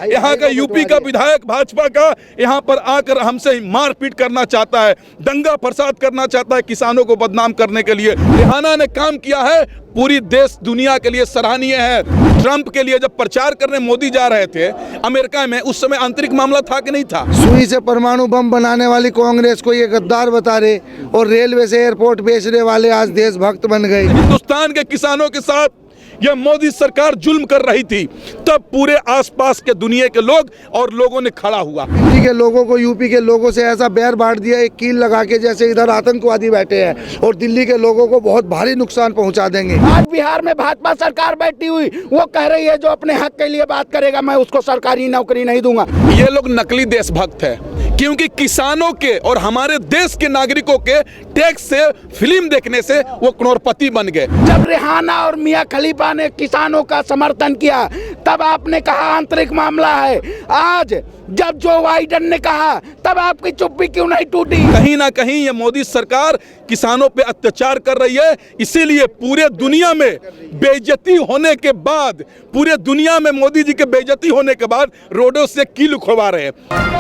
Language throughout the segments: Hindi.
यहाँ का यूपी का विधायक भाजपा का यहाँ पर आकर हमसे मारपीट करना चाहता है, दंगा फसाद करना चाहता है किसानों को बदनाम करने के लिए। रिहाना ने काम किया है, पूरी देश दुनिया के लिए सराहनीय है। ट्रंप के लिए जब प्रचार करने मोदी जा रहे थे अमेरिका में, उस समय आंतरिक मामला था कि नहीं था? सुई से परमाणु बम बनाने वाली कांग्रेस को ये गद्दार बता रहे और रेलवे से एयरपोर्ट बेचने वाले आज देशभक्त बन गए। हिंदुस्तान के किसानों के साथ यह मोदी सरकार जुल्म कर रही थी, तब पूरे आसपास के दुनिया के लोग और लोगों ने खड़ा हुआ। दिल्ली के लोगों को यूपी के लोगों से ऐसा बैर बांट दिया, एक कील लगा के, जैसे इधर आतंकवादी बैठे हैं और दिल्ली के लोगों को बहुत भारी नुकसान पहुंचा देंगे। आज बिहार में भाजपा सरकार बैठी हुई, वो कह रही है जो अपने हक के लिए बात करेगा मैं उसको सरकारी नौकरी नहीं दूंगा। ये लोग नकली देशभक्त है, क्योंकि किसानों के और हमारे देश के नागरिकों के टैक्स से, फिल्म देखने से वो करोड़पति बन गए। जब रिहाना और मियां खलीफा ने किसानों का समर्थन किया तब आपने कहा आंतरिक मामला है। आज जब जो बाइडेन ने कहा तब आपकी चुप्पी क्यों नहीं टूटी? कहीं ना कहीं ये मोदी सरकार किसानों पे अत्याचार कर रही है, इसीलिए पूरे दुनिया में बेइज्जती होने के बाद, पूरे दुनिया में मोदी जी के बेइज्जती होने के बाद रोडों से कील उखड़वा रहे हैं।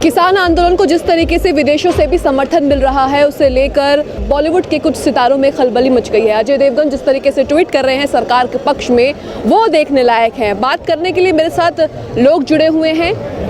किसान आंदोलन को जिस तरीके से विदेशों से भी समर्थन मिल रहा है, उसे लेकर बॉलीवुड के कुछ सितारों में खलबली मच गई है। अजय देवगन जिस तरीके से ट्वीट कर रहे हैं सरकार के पक्ष में, वो देखने लायक है। बात करने के लिए मेरे साथ लोग जुड़े हुए हैं।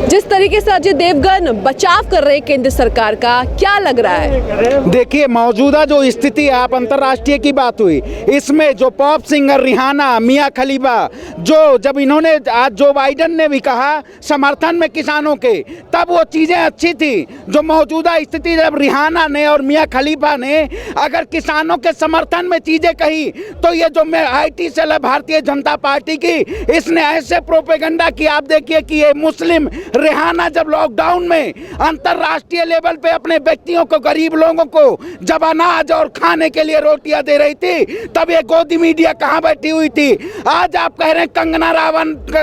जिस तरीके से अजय देवगन बचाव कर रहे हैं केंद्र सरकार का, क्या लग रहा है? देखिए, मौजूदा जो स्थिति है, आप अंतर्राष्ट्रीय की बात हुई, इसमें जो पॉप सिंगर रिहाना, मियां खलीफा, जो जब इन्होंने आज जो बाइडेन ने भी कहा समर्थन में किसानों के, तब वो चीज़ें अच्छी थी। जो मौजूदा स्थिति, जब रिहाना ने और मियां खलीफा ने अगर किसानों के समर्थन में चीज़ें कही, तो ये जो IT सेल है भारतीय जनता पार्टी की, इसने ऐसे प्रोपेगेंडा किया। आप देखिए कि ये मुस्लिम रिहाना जब लॉकडाउन में अंतर्राष्ट्रीय लेवल पे अपने व्यक्तियों को, गरीब लोगों को जब अनाज और खाने के लिए रोटियां दे रही थी, तब ये गोदी मीडिया कहां बैठी हुई थी? आज आप कह रहे हैं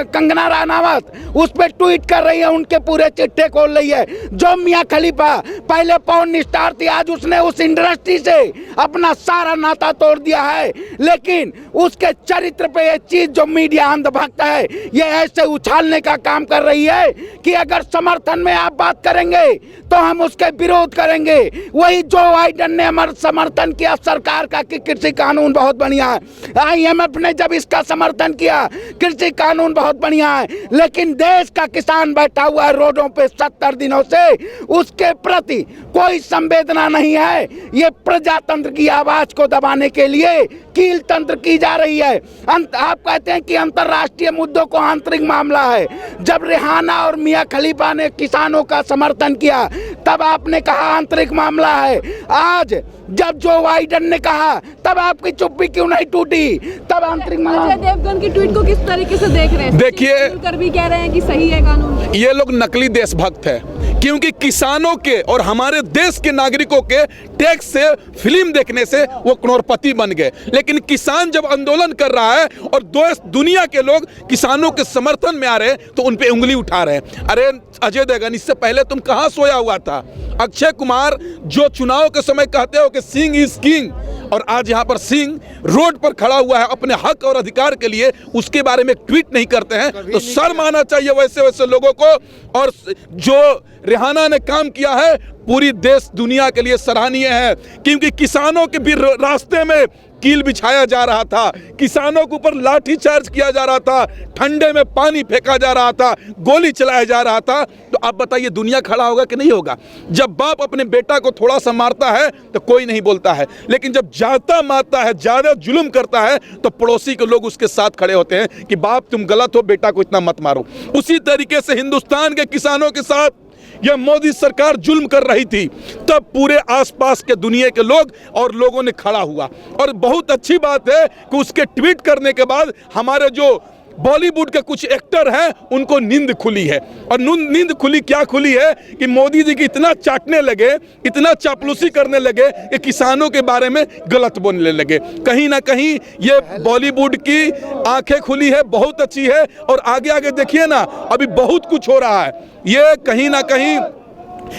कंगना राणावत उस पर ट्वीट कर रही है, उनके पूरे चिट्ठे खोल रही है। जो मियां खलीफा पहले पॉर्न स्टार थी, आज उसने उस इंडस्ट्री से अपना सारा नाता तोड़ दिया है। लेकिन उसके चरित्र पे ये चीज जो मीडिया अंधभक्त है, ये ऐसे उछालने का काम कर रही है कि अगर समर्थन में आप बात करेंगे तो हम उसके विरोध करेंगे। वही जो बाइडेन ने हमारा समर्थन किया सरकार का कि कृषि कानून बहुत बढ़िया है, IMF ने जब इसका समर्थन किया कृषि कानून बहुत बढ़िया है, लेकिन देश का किसान बैठा हुआ है रोडों पे 70 दिनों से, उसके प्रति कोई संवेदना नहीं है। ये प्रजातंत्र की आवाज को दबाने के लिए कील तंत्र की जा रही है। आप कहते हैं कि अंतर्राष्ट्रीय मुद्दों को आंतरिक मामला है। जब रिहाना और मियां खलीफा ने किसानों का समर्थन किया तब आपने कहा आंतरिक मामला है। आज जब जो बाइडेन ने कहा तब आपकी चुप्पी क्यों नहीं टूटी? तब आंतरिक मामला। अजय देवगन की ट्वीट को किस तरीके से देख रहे हैं? देखिए, कर भी कह रहे हैं कि सही है कानून। ये लोग नकली देशभक्त है, क्योंकि किसानों के और हमारे देश के नागरिकों के टैक्स से, फिल्म देखने से वो करोड़पति बन गए। लेकिन किसान जब आंदोलन कर रहा है और दुनिया के लोग किसानों के समर्थन में आ रहे हैं, तो उन पे उंगली उठा रहे हैं। अरे अजय देवगन, इससे पहले तुम कहां सोया हुआ था? अक्षय कुमार जो चुनाव के समय कहते हो कि सिंह इज किंग, और आज यहाँ पर सिंह रोड पर खड़ा हुआ है अपने हक और अधिकार के लिए, उसके बारे में ट्वीट नहीं करते हैं, तो शर्म आना चाहिए वैसे लोगों को। और जो रिहाना ने काम किया है, पूरी देश दुनिया के लिए सराहनीय है, क्योंकि किसानों के भी रास्ते में कील बिछाया जा रहा था, किसानों के ऊपर लाठी चार्ज किया जा रहा था, ठंडे में पानी फेंका जा रहा था, गोली चलाया जा रहा था। तो आप बताइए दुनिया खड़ा होगा कि नहीं होगा? जब बाप अपने बेटा को थोड़ा सा मारता है तो कोई नहीं बोलता है, लेकिन जब ज्यादा मारता है, ज्यादा जुल्म करता है, तो पड़ोसी के लोग उसके साथ खड़े होते हैं कि बाप तुम गलत हो, बेटा को इतना मत मारो। उसी तरीके से हिंदुस्तान के किसानों के साथ यह मोदी सरकार जुल्म कर रही थी, तब पूरे आसपास के दुनिया के लोग और लोगों ने खड़ा हुआ। और बहुत अच्छी बात है कि उसके ट्वीट करने के बाद हमारे जो बॉलीवुड के कुछ एक्टर हैं उनको नींद खुली है। और नींद खुली, क्या खुली है कि मोदी जी की इतना चाटने लगे, इतना चापलूसी करने लगे कि किसानों के बारे में गलत बोलने लगे। कहीं ना कहीं ये बॉलीवुड की आंखें खुली है, बहुत अच्छी है। और आगे आगे देखिए ना, अभी बहुत कुछ हो रहा है। ये कहीं ना कहीं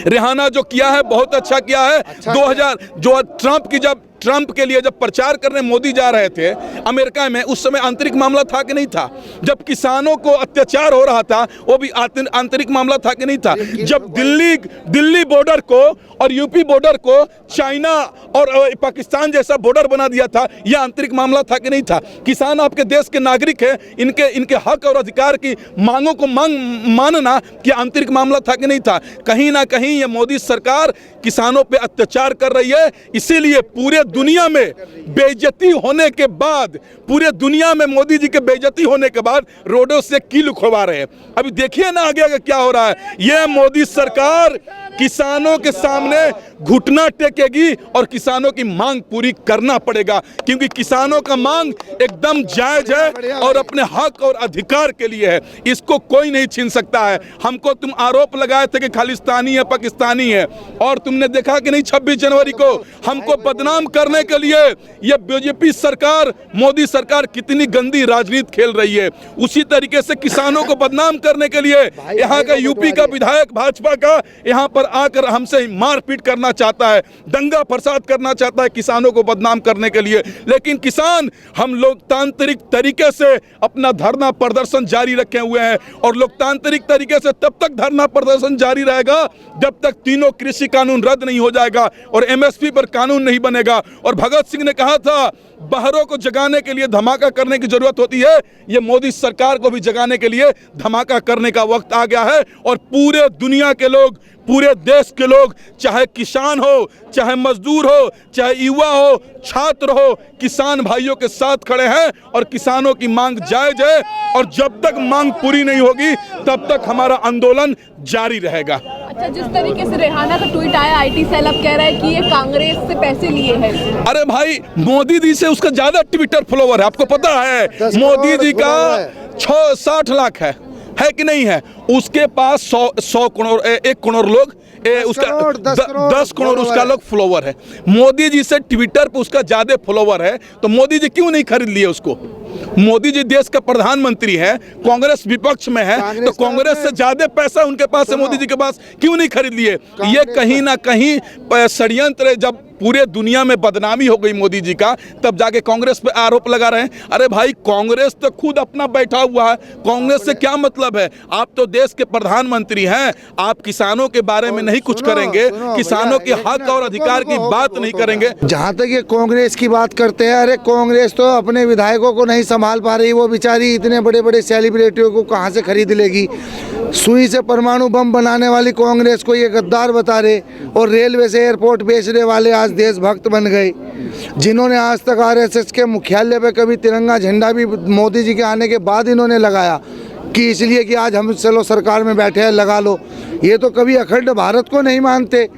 रिहाना जो किया है बहुत अच्छा किया है। 2000 जो ट्रंप के लिए जब प्रचार करने मोदी जा रहे थे अमेरिका में, उस समय आंतरिक मामला था कि नहीं था? जब किसानों को अत्याचार हो रहा था वो भी आंतरिक मामला था कि नहीं था? जब दिल्ली बॉर्डर को और यूपी बॉर्डर को चाइना और पाकिस्तान जैसा बॉर्डर बना दिया था, यह आंतरिक मामला था कि नहीं था? किसान आपके देश के नागरिक हैं, इनके हक और अधिकार की मांगों को मानना कि आंतरिक मामला था कि नहीं था? कहीं ना कहीं ये मोदी सरकार किसानों पे अत्याचार कर रही है। इसीलिए पूरे दुनिया में बेइज्जती होने के बाद, पूरे दुनिया में मोदी जी के बेइज्जती होने के बाद रोडों से कील उखड़वा रहे हैं। अभी देखिए ना आगे क्या हो रहा है। यह मोदी सरकार किसानों के सामने घुटना टेकेगी और किसानों की मांग पूरी करना पड़ेगा, क्योंकि किसानों का मांग एकदम जायज है और अपने हक और अधिकार के लिए है। इसको कोई नहीं छीन सकता है। हमको तुम आरोप लगाए थे कि खालिस्तानी है, पाकिस्तानी है, और तुमने देखा कि नहीं 26 जनवरी को हमको बदनाम करने के लिए यह बीजेपी सरकार, मोदी सरकार कितनी गंदी राजनीति खेल रही है। उसी तरीके से किसानों को बदनाम करने के लिए यहाँ का यूपी का विधायक भाजपा का यहाँ पर आकर हमसे मारपीट करना चाहता है, दंगा फसाद करना चाहता है किसानों को बदनाम करने के लिए। लेकिन किसान, हम लोकतांत्रिक तरीके से अपना धरना प्रदर्शन जारी रखे हुए हैं और लोकतांत्रिक तरीके से तब तक धरना प्रदर्शन जारी रहेगा जब तक तीनों कृषि कानून रद्द नहीं हो जाएगा और एमएसपी पर कानून नहीं बनेगा। और भगत सिंह ने कहा था बहरों को जगाने के लिए धमाका करने की जरूरत होती है। ये मोदी सरकार को भी जगाने के लिए धमाका करने का वक्त आ गया है। और पूरे दुनिया के लोग, पूरे देश के लोग, चाहे किसान हो, चाहे मजदूर हो, चाहे युवा हो, छात्र हो, किसान भाइयों के साथ खड़े हैं और किसानों की मांग जायज है। और जब तक मांग पूरी नहीं होगी तब तक हमारा आंदोलन जारी रहेगा। अच्छा, जिस तरीके से रिहाना का ट्वीट आया, आईटी सेल अब कह रहा है कि ये कांग्रेस से पैसे लिए हैं। अरे भाई, मोदी जी से उसका ज्यादा ट्विटर फॉलोवर है, आपको पता है? मोदी जी का 60 लाख है कि नहीं है? उसके पास 100 करोड़ 1 करोड़ लोग, उसका 10 करोड़ उसका लोग फॉलोवर है। मोदी जी से ट्विटर पे उसका ज्यादा फॉलोवर है, तो मोदी जी क्यों नहीं खरीद लिए उसको? मोदी जी देश का प्रधानमंत्री है, कांग्रेस विपक्ष में है, तो कांग्रेस से ज्यादा पैसा उनके पास है, मोदी जी के पास क्यों नहीं खरीद लिए? ये कहीं ना कहीं षड्यंत्र। जब पूरे दुनिया में बदनामी हो गई मोदी जी का, तब जाके कांग्रेस पे आरोप लगा रहे हैं। अरे भाई, कांग्रेस तो खुद अपना बैठा हुआ है, कांग्रेस से क्या मतलब है? आप तो देश के प्रधानमंत्री हैं, आप किसानों के बारे में नहीं कुछ करेंगे, किसानों के हक और अधिकार की बात नहीं करेंगे। जहाँ तक ये कांग्रेस की बात करते हैं, अरे कांग्रेस तो अपने विधायकों को नहीं संभाल पा रही। वो बेचारी इतने बड़े बड़े सेलिब्रिटियों को कहाँ से खरीद लेगी? सुई से परमाणु बम बनाने वाली कांग्रेस को ये गद्दार बता रहे, और रेलवे से एयरपोर्ट बेचने वाले आज देशभक्त बन गए, जिन्होंने आज तक आरएसएस के मुख्यालय पे कभी तिरंगा झंडा भी मोदी जी के आने के बाद इन्होंने लगाया कि इसलिए कि आज हम चलो सरकार में बैठे हैं, लगा लो। ये तो कभी अखंड भारत को नहीं मानते,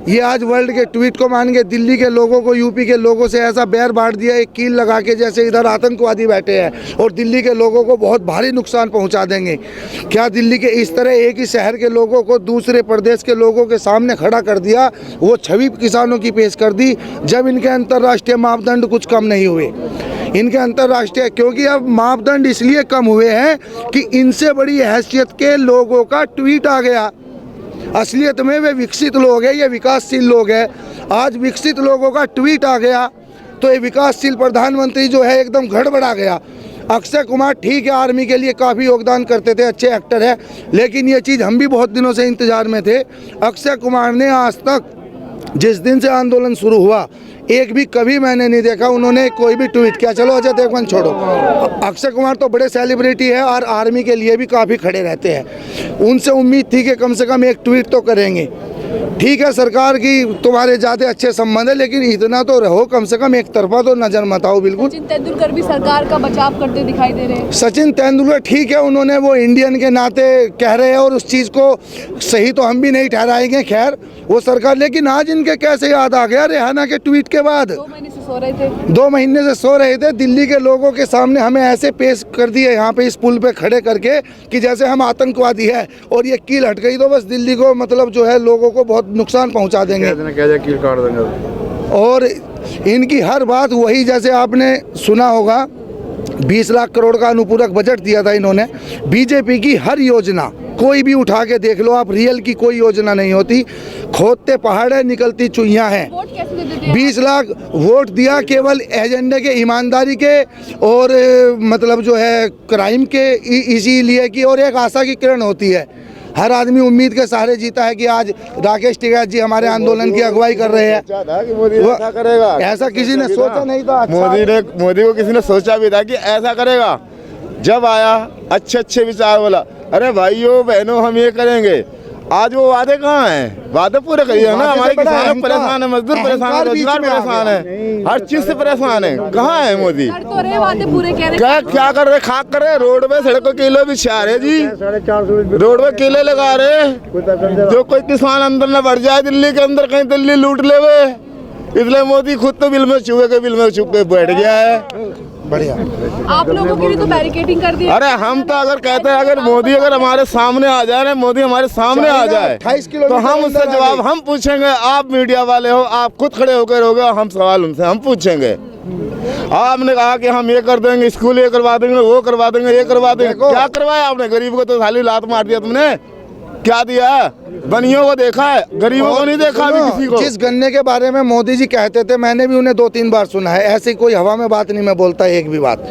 ये आज वर्ल्ड के ट्वीट को मान के दिल्ली के लोगों को, यूपी के लोगों से ऐसा बैर बांट दिया, एक कील लगा के, जैसे इधर आतंकवादी बैठे हैं और दिल्ली के लोगों को बहुत भारी नुकसान पहुंचा देंगे। क्या दिल्ली के इस तरह एक ही शहर के लोगों को दूसरे प्रदेश के लोगों के सामने खड़ा कर दिया, वो छवि किसानों की पेश कर दी, जब इनके अंतर्राष्ट्रीय मापदंड कुछ कम नहीं हुए। इनके अंतर्राष्ट्रीय, क्योंकि अब मापदंड इसलिए कम हुए हैं कि इनसे बड़ी हैसियत के लोगों का ट्वीट आ गया। असलियत में वे विकसित लोग हैं, ये विकासशील लोग हैं। आज विकसित लोगों का ट्वीट आ गया तो ये विकासशील प्रधानमंत्री जो है एकदम गड़बड़ा गया। अक्षय कुमार ठीक है, आर्मी के लिए काफ़ी योगदान करते थे, अच्छे एक्टर है, लेकिन ये चीज़ हम भी बहुत दिनों से इंतज़ार में थे। अक्षय कुमार ने आज तक, जिस दिन से आंदोलन शुरू हुआ, एक भी कभी मैंने नहीं देखा उन्होंने कोई भी ट्वीट किया। चलो अजय देवगन छोड़ो, अक्षय कुमार तो बड़े सेलिब्रिटी है और आर्मी के लिए भी काफ़ी खड़े रहते हैं। उनसे उम्मीद थी कि कम से कम एक ट्वीट तो करेंगे। ठीक है, सरकार की तुम्हारे ज़्यादा अच्छे संबंध है, लेकिन इतना तो रहो, कम से कम एक तरफा तो नज़र मत आओ। बिल्कुल। सचिन तेंदुलकर भी सरकार का बचाव करते दिखाई दे रहे हैं। सचिन तेंदुलकर ठीक है, उन्होंने वो इंडियन के नाते कह रहे हैं और उस चीज़ को सही तो हम भी नहीं ठहराएंगे, खैर वो सरकार। लेकिन आज इनके कैसे याद आ गया रिहाना के ट्वीट के बाद? 2 महीने से सो रहे थे। 2 महीने से सो रहे थे। दिल्ली के लोगों के सामने हमें ऐसे पेश कर दिए यहाँ पे इस पुल पे खड़े करके कि जैसे हम आतंकवादी है, और ये कील हट गई तो बस दिल्ली को, मतलब जो है, लोगों को बहुत नुकसान पहुँचा देंगे। कील काट देंगे। और इनकी हर बात वही, जैसे आपने सुना होगा 20 लाख करोड़ का अनुपूरक बजट दिया था इन्होंने। बीजेपी की हर योजना कोई भी उठा के देख लो आप, रियल की कोई योजना नहीं होती। खोदते पहाड़ है, निकलती चुईयाँ हैं। वोट कैसे दे देते हैं? 20 लाख वोट दिया केवल एजेंडे के, ईमानदारी के और मतलब जो है क्राइम के, इसीलिए कि और एक आशा की किरण होती है। हर आदमी उम्मीद के सहारे जीता है कि आज राकेश टिकैत जी हमारे आंदोलन की अगुवाई कर रहे हैं। कि मोदी ऐसा करेगा, ऐसा किसी ने सोचा नहीं था। मोदी को किसी ने सोचा भी था कि ऐसा करेगा। जब आया अच्छे विचार बोला, अरे भाइयों बहनों हम ये करेंगे। आज वो वादे कहाँ हैं? वादे पूरे करिए ना। हमारे किसान परेशान है, मजदूर परेशान है, रोजगार परेशान है, हर चीज से परेशान है। कहाँ है मोदी? कर तो रहे वादे पूरे, कह रहे क्या कर रहे? खाक कर रहे, रोड पे सड़कों किलो बिछा रहे जी, रोड पे किले लगा रहे। जो कोई किसान अंदर न बढ़ जाए दिल्ली के अंदर, कहीं दिल्ली लूट ले, इसलिए मोदी खुद तो बिल में छुप के बैठ गया है। बढ़िया। आप लोगों के लिए तो बैरिकेडिंग कर दी। अरे हम तो अगर कहते हैं, अगर मोदी अगर हमारे सामने आ जाए ना, मोदी हमारे सामने आ जाए 28 किलोमीटर तो हम उससे जवाब हम पूछेंगे। आप मीडिया वाले हो, आप खुद खड़े होकर रहोगे, हम सवाल उनसे हम पूछेंगे। आपने कहा कि हम ये कर देंगे, स्कूल ये करवा देंगे, वो करवा देंगे, ये करवा देंगे। क्या करवाया आपने? गरीब को तो खाली लात मार दिया तुमने। क्या दिया? बनियों को देखा है, गरीबों को नहीं देखा अभी किसी को। जिस गन्ने के बारे में मोदी जी कहते थे, मैंने भी उन्हें 2-3 बार सुना है। ऐसी कोई हवा में बात नहीं मैं बोलता एक भी बात।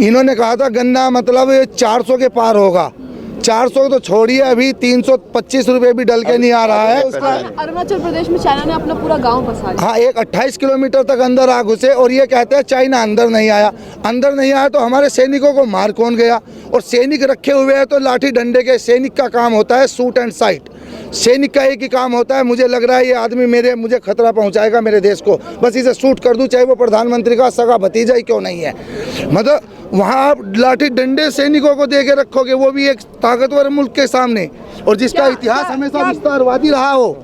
इन्होंने कहा था गन्ना मतलब 400 के पार होगा। 400 तो छोड़िए, अभी 325 रुपये भी डल के नहीं आ रहा है। अरुणाचल प्रदेश में चाइना ने अपना पूरा गांव बसा लिया। हाँ, एक 28 किलोमीटर तक अंदर आ घुसे और ये कहते हैं चाइना अंदर नहीं आया। अंदर नहीं आया तो हमारे सैनिकों को मार कौन गया? और सैनिक रखे हुए हैं तो लाठी डंडे के। सैनिक का काम होता है शूट एंड साइट। सैनिक का एक ही काम होता है, मुझे लग रहा है ये आदमी मुझे खतरा पहुंचाएगा मेरे देश को, बस इसे शूट कर दूं, चाहे वो प्रधानमंत्री का सगा भतीजा ही क्यों नहीं है। मतलब वहाँ आप लाठी डंडे सैनिकों को दे के रखोगे, वो भी एक ताकतवर मुल्क के सामने, और जिसका इतिहास हमेशा विस्तारवादी रहा हो,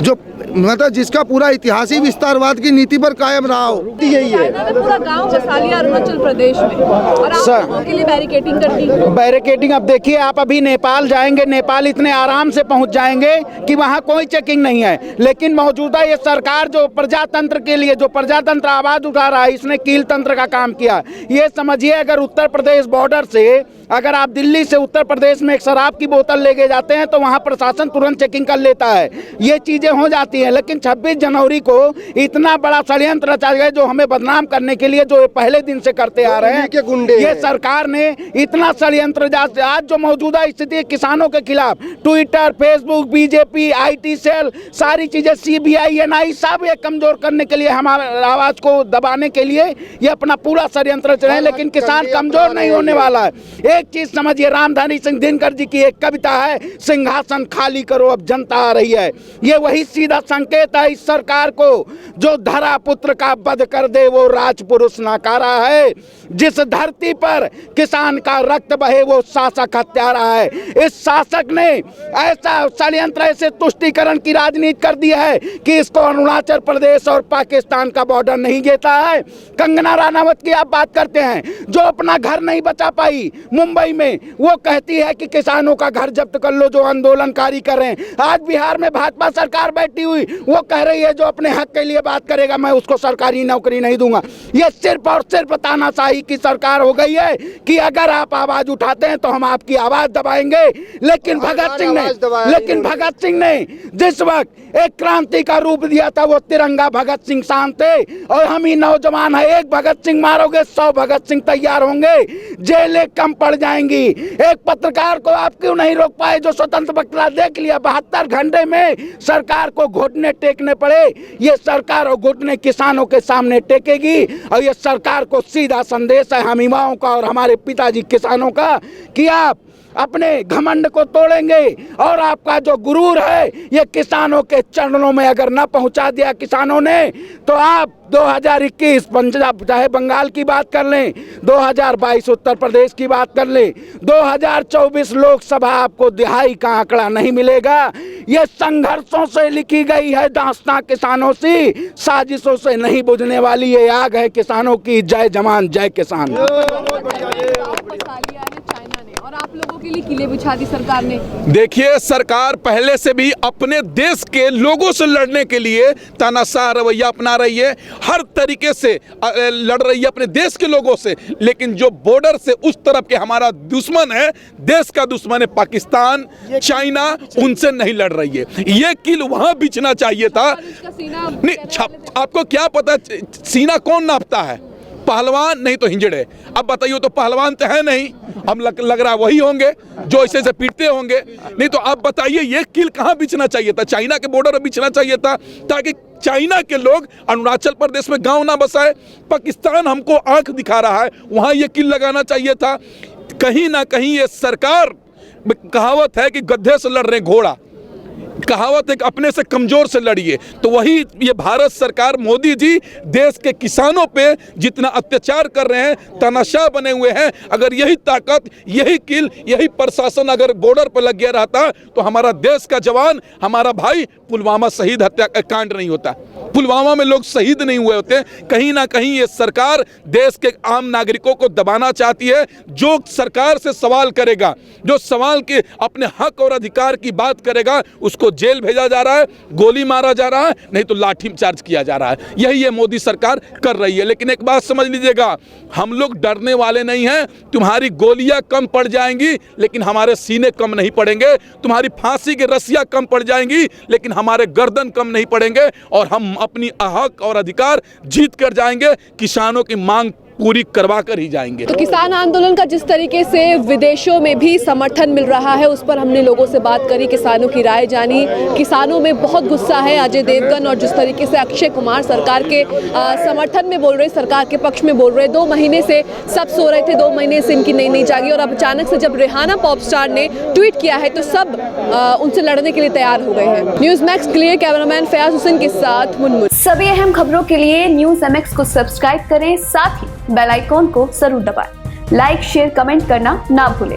जो मतलब जिसका पूरा इतिहास ही विस्तारवाद की नीति पर कायम रहा हो। यही है। चाइना ने पूरा गांव बसा लिया अरुणाचल प्रदेश में, और आप लोगों के लिए बैरिकेडिंग कर दी। बैरिकेडिंग, अब देखिए आप अभी नेपाल जाएंगे, नेपाल इतने आराम से पहुंच जाएंगे कि वहां कोई चेकिंग नहीं है। लेकिन मौजूदा ये सरकार जो प्रजातंत्र के लिए, जो प्रजातंत्र आवाज उठा रहा है, इसने कील तंत्र का काम किया। ये समझिए, अगर उत्तर प्रदेश बॉर्डर से, अगर आप दिल्ली से उत्तर प्रदेश में एक शराब की बोतल लेके जाते हैं तो वहां प्रशासन तुरंत चेकिंग कर लेता है। ये चीजें हो जाती हैं। लेकिन 26 जनवरी को इतना बड़ा षड्यंत्र रचा गया जो हमें बदनाम करने के लिए, जो पहले दिन से करते आ रहे हैं ये सरकार ने इतना षड्यंत्र। आज जो मौजूदा स्थिति है किसानों के खिलाफ, Twitter, Facebook, BJP, IT cell, सारी चीजें, CBI, NI सब ये कमजोर करने के लिए, हमारे आवाज को दबाने के लिए ये अपना पूरा षड्यंत्र चले हैं। लेकिन किसान कमजोर नहीं होने वाला है। एक चीज समझिए, रामधारी सिंह दिनकर जी की एक कविता है, सिंहासन खाली करो अब जनता आ रही है। ये वही सीधा संकेत है इस सरकार को, जो धरा पुत्र का वध कर दे वो राजपुरुष नकारा है। जिस धरती पर किसान का रक्त बहे वो शासक हत्यारा है। इस शासक ने ऐसा षड्यंत्र, ऐसे तुष्टीकरण की राजनीति कर दी है कि इसको अरुणाचल प्रदेश और पाकिस्तान का बॉर्डर नहीं देता है। कंगना रनावत की आप बात करते हैं, जो अपना घर नहीं बचा पाई मुंबई में, वो कहती है कि किसानों का घर जब्त कर लो जो आंदोलनकारी कर रहे हैं। आज बिहार में भाजपा सरकार बैठी हुई, वो कह रही है जो अपने हक के लिए बात करेगा मैं उसको सरकारी नौकरी नहीं दूंगा। ये सिर्फ और सिर्फ तानाशाही की सरकार हो गई है कि अगर आप आवाज उठाते हैं तो हम आपकी आवाज दबाएंगे। लेकिन भगत सिंह ने जिस वक्त एक क्रांति का रूप दिया था, वो तिरंगा भगत सिंह शान थे। और हम ही नौजवान है, एक भगत सिंह मारोगे 100 भगत सिंह तैयार होंगे, जेलें कम पड़ जाएंगी। एक पत्रकार को आप क्यों नहीं रोक पाए जो स्वतंत्र वक्तव्य देख लिया? 72 घंटे में सरकार को घुटने टेकने पड़े। ये सरकार और घुटने किसानों के सामने टेकेगी। और ये सरकार को सीधा संदेश है हम युवाओं का और हमारे पिताजी किसानों का कि आप अपने घमंड को तोड़ेंगे और आपका जो गुरूर है ये किसानों के चरणों में अगर न पहुंचा दिया किसानों ने, तो आप 2021 पंजाब चाहे बंगाल की बात कर लें, 2022 उत्तर प्रदेश की बात कर लें, 2024 लोकसभा आपको दिहाई का आंकड़ा नहीं मिलेगा। ये संघर्षों से लिखी गई है दास्तां किसानों से, साजिशों से नहीं बुझने वाली ये आग है किसानों की। जय जवान जय किसान। चाइना ने, और आप लोगों की के लिए किले बिछा दी सरकार ने। देखिए, सरकार पहले से भी अपने देश के लोगों से लड़ने के लिए तानाशाह रवैया अपना रही है, हर तरीके से लड़ रही है अपने देश के लोगों से। लेकिन जो बॉर्डर से उस तरफ के हमारा दुश्मन है, देश का दुश्मन है पाकिस्तान, चाइना, उनसे नहीं लड़ रही है। ये किल वहां बिछना चाहिए था। नहीं, आपको क्या पता सीना कौन नापता है? पहलवान नहीं तो हिंजड़े। अब बताइए, तो पहलवान तो है नहीं, हम लग रहा है वही होंगे जो ऐसे से पीटते होंगे। नहीं तो आप बताइए, ये किल कहाँ बिछना चाहिए था? चाइना के बॉर्डर पर बिछना चाहिए था, ताकि चाइना के लोग अरुणाचल प्रदेश में गांव ना बसाए। पाकिस्तान हमको आंख दिखा रहा है, वहां ये किल लगाना चाहिए था। कहीं ना कहीं ये सरकार, कहावत है कि गधे से लड़ रहे घोड़ा, कहावत है कि अपने से कमजोर से लड़िए। तो वही ये भारत सरकार, मोदी जी देश के किसानों पे जितना अत्याचार कर रहे हैं, तानाशाह बने हुए हैं। अगर यही ताकत, यही किल, यही प्रशासन अगर बॉर्डर पर लग गया रहता तो हमारा देश का जवान, हमारा भाई पुलवामा शहीद हत्याकांड नहीं होता, पुलवामा में लोग शहीद नहीं हुए होते। कहीं ना कहीं ये सरकार देश के आम नागरिकों को दबाना चाहती है। जो सरकार से सवाल करेगा, जो सवाल के अपने हक और अधिकार की बात करेगा, उसको जेल भेजा जा रहा है, गोली मारा जा रहा है, नहीं तो लाठी चार्ज किया जा रहा है। यही ये मोदी सरकार कर रही है। लेकिन एक बात समझ लीजिएगा, हम लोग डरने वाले नहीं हैं। तुम्हारी गोलियां कम पड़ जाएंगी लेकिन हमारे सीने कम नहीं पड़ेंगे। तुम्हारी फांसी की रस्सियां कम पड़ जाएंगी लेकिन हमारे गर्दन कम नहीं पड़ेंगे। और हम अपनी हक और अधिकार जीत कर जाएंगे, किसानों की मांग पूरी करवा कर ही जाएंगे। तो किसान आंदोलन का जिस तरीके से विदेशों में भी समर्थन मिल रहा है, उस पर हमने लोगों से बात करी, किसानों की राय जानी। किसानों में बहुत गुस्सा है अजय देवगन और जिस तरीके से अक्षय कुमार सरकार के समर्थन में बोल रहे, सरकार के पक्ष में बोल रहे। 2 महीने से सब सो रहे थे, 2 महीने से इनकी नींद नहीं जागी और अब अचानक से जब रिहाना पॉप स्टार ने ट्वीट किया है तो सब उनसे लड़ने के लिए तैयार हो गए हैं। न्यूज़ मैक्स के लिए कैमरामैन फयाज हुसैन के साथ मुनमुन। सभी अहम खबरों के लिए न्यूज़ MX को सब्सक्राइब करें, साथ ही बेल आइकॉन को जरूर दबाएं। लाइक, शेयर, कमेंट करना ना भूलें।